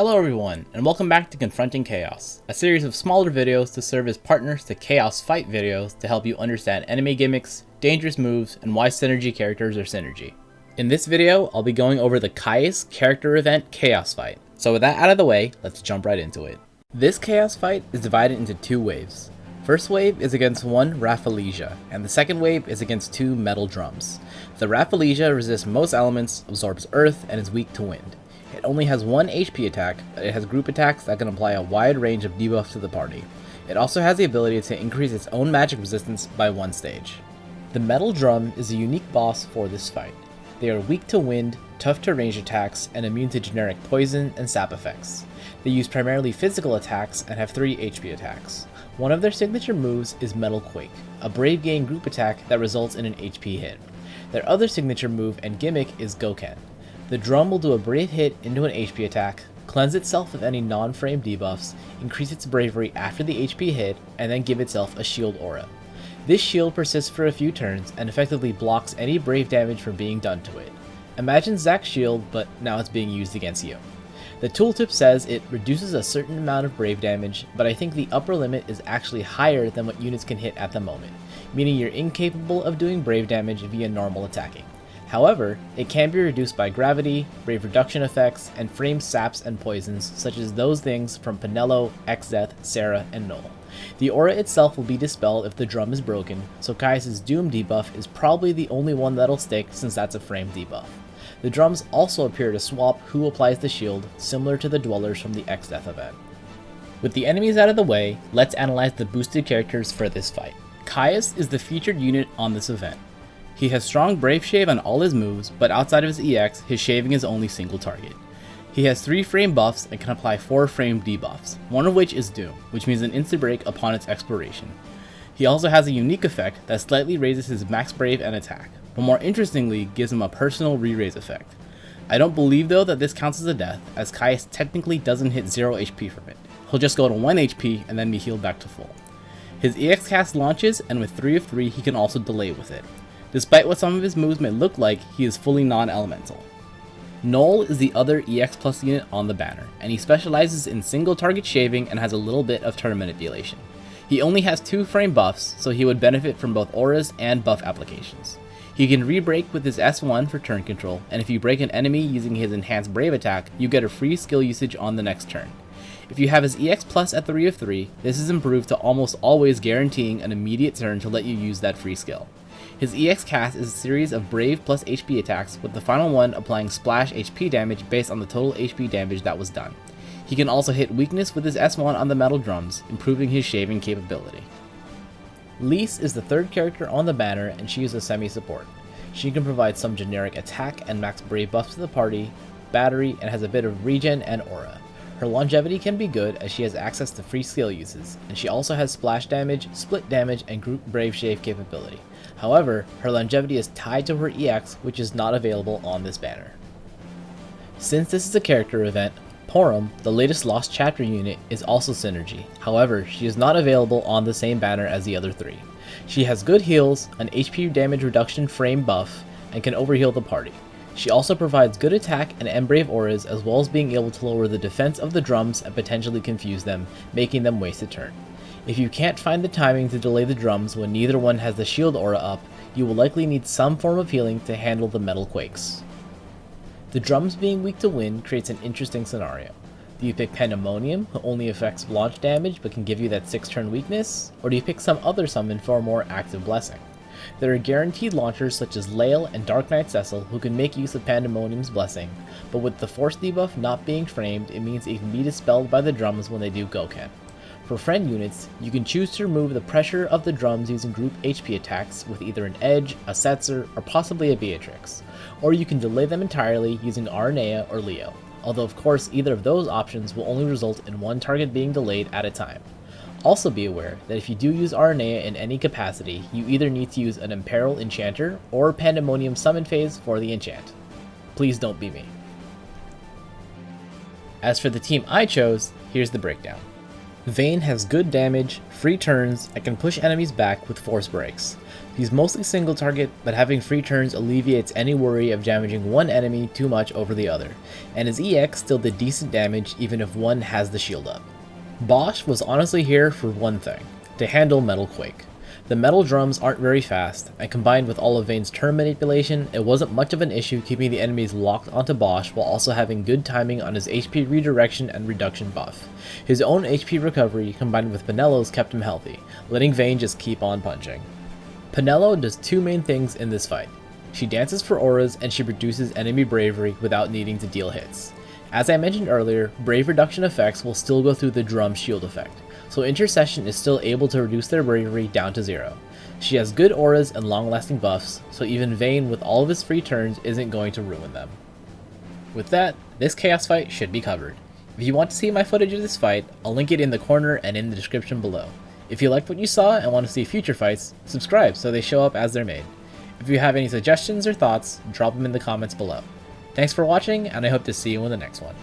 Hello everyone, and welcome back to Confronting Chaos, a series of smaller videos to serve as partners to Chaos Fight videos to help you understand enemy gimmicks, dangerous moves, and why synergy characters are synergy. In this video, I'll be going over the Caius character event Chaos Fight. So with that out of the way, let's jump right into it. This Chaos Fight is divided into two waves. First wave is against one Rafflesia, and the second wave is against two metal drums. The Rafflesia resists most elements, absorbs earth, and is weak to wind. It only has one HP attack, but it has group attacks that can apply a wide range of debuffs to the party. It also has the ability to increase its own magic resistance by one stage. The metal drum is a unique boss for this fight. They are weak to wind, tough to range attacks, and immune to generic poison and sap effects. They use primarily physical attacks and have 3 HP attacks. One of their signature moves is Metal Quake, a Brave Gain group attack that results in an HP hit. Their other signature move and gimmick is Goken. The drum will do a brave hit into an HP attack, cleanse itself of any non-frame debuffs, increase its bravery after the HP hit, and then give itself a shield aura. This shield persists for a few turns and effectively blocks any brave damage from being done to it. Imagine Zack's shield, but now it's being used against you. The tooltip says it reduces a certain amount of brave damage, but I think the upper limit is actually higher than what units can hit at the moment, meaning you're incapable of doing brave damage via normal attacking. However, it can be reduced by gravity, brave reduction effects, and frame saps and poisons such as those things from Penelo, Xdeath, Sarah, and Null. The aura itself will be dispelled if the drum is broken, so Caius' Doom debuff is probably the only one that'll stick since that's a frame debuff. The drums also appear to swap who applies the shield, similar to the Dwellers from the Xdeath event. With the enemies out of the way, let's analyze the boosted characters for this fight. Caius is the featured unit on this event. He has strong Brave Shave on all his moves, but outside of his EX, his shaving is only single target. He has 3 frame buffs and can apply 4 frame debuffs, one of which is Doom, which means an instant break upon its expiration. He also has a unique effect that slightly raises his max Brave and attack, but more interestingly gives him a personal re-raise effect. I don't believe though that this counts as a death, as Caius technically doesn't hit 0 HP from it. He'll just go to 1 HP and then be healed back to full. His EX cast launches, and with 3 of 3 he can also delay with it. Despite what some of his moves may look like, he is fully non-elemental. Null is the other EX plus unit on the banner, and he specializes in single target shaving and has a little bit of turn manipulation. He only has 2 frame buffs, so he would benefit from both auras and buff applications. He can re-break with his S1 for turn control, and if you break an enemy using his enhanced brave attack, you get a free skill usage on the next turn. If you have his EX plus at 3 of 3, this is improved to almost always guaranteeing an immediate turn to let you use that free skill. His EX cast is a series of Brave plus HP attacks, with the final one applying splash HP damage based on the total HP damage that was done. He can also hit weakness with his S1 on the metal drums, improving his shaving capability. Lise is the third character on the banner, and she is a semi-support. She can provide some generic attack and max Brave buffs to the party, battery, and has a bit of regen and aura. Her longevity can be good as she has access to free skill uses, and she also has splash damage, split damage, and group Brave Shave capability. However, her longevity is tied to her EX, which is not available on this banner. Since this is a character event, Porum, the latest Lost Chapter unit, is also synergy. However, she is not available on the same banner as the other 3. She has good heals, an HP damage reduction frame buff, and can overheal the party. She also provides good attack and Embrave auras, as well as being able to lower the defense of the drums and potentially confuse them, making them waste a turn. If you can't find the timing to delay the drums when neither one has the shield aura up, you will likely need some form of healing to handle the metal quakes. The drums being weak to wind creates an interesting scenario. Do you pick Pandemonium, who only affects launch damage but can give you that 6-turn weakness, or do you pick some other summon for a more active blessing? There are guaranteed launchers such as Lael and Dark Knight Cecil who can make use of Pandemonium's blessing, but with the force debuff not being framed, it means it can be dispelled by the drums when they do Goken. For friend units, you can choose to remove the pressure of the drums using group HP attacks with either an Edge, a Setzer, or possibly a Beatrix, or you can delay them entirely using Aranea or Leo, although of course either of those options will only result in one target being delayed at a time. Also be aware that if you do use Aranea in any capacity, you either need to use an Imperil Enchanter or Pandemonium Summon phase for the enchant. Please don't be me. As for the team I chose, here's the breakdown. Vayne has good damage, free turns, and can push enemies back with force breaks. He's mostly single target, but having free turns alleviates any worry of damaging one enemy too much over the other, and his EX still did decent damage even if one has the shield up. Bosch was honestly here for one thing, to handle Metal Quake. The metal drums aren't very fast, and combined with all of Vayne's turn manipulation, it wasn't much of an issue keeping the enemies locked onto Bosch while also having good timing on his HP redirection and reduction buff. His own HP recovery combined with Pinello's kept him healthy, letting Vayne just keep on punching. Pinello does two main things in this fight. She dances for auras and she reduces enemy bravery without needing to deal hits. As I mentioned earlier, brave reduction effects will still go through the drum shield effect, so Intercession is still able to reduce their bravery down to 0. She has good auras and long-lasting buffs, so even Vayne with all of his free turns isn't going to ruin them. With that, this Chaos fight should be covered. If you want to see my footage of this fight, I'll link it in the corner and in the description below. If you liked what you saw and want to see future fights, subscribe so they show up as they're made. If you have any suggestions or thoughts, drop them in the comments below. Thanks for watching, and I hope to see you in the next one.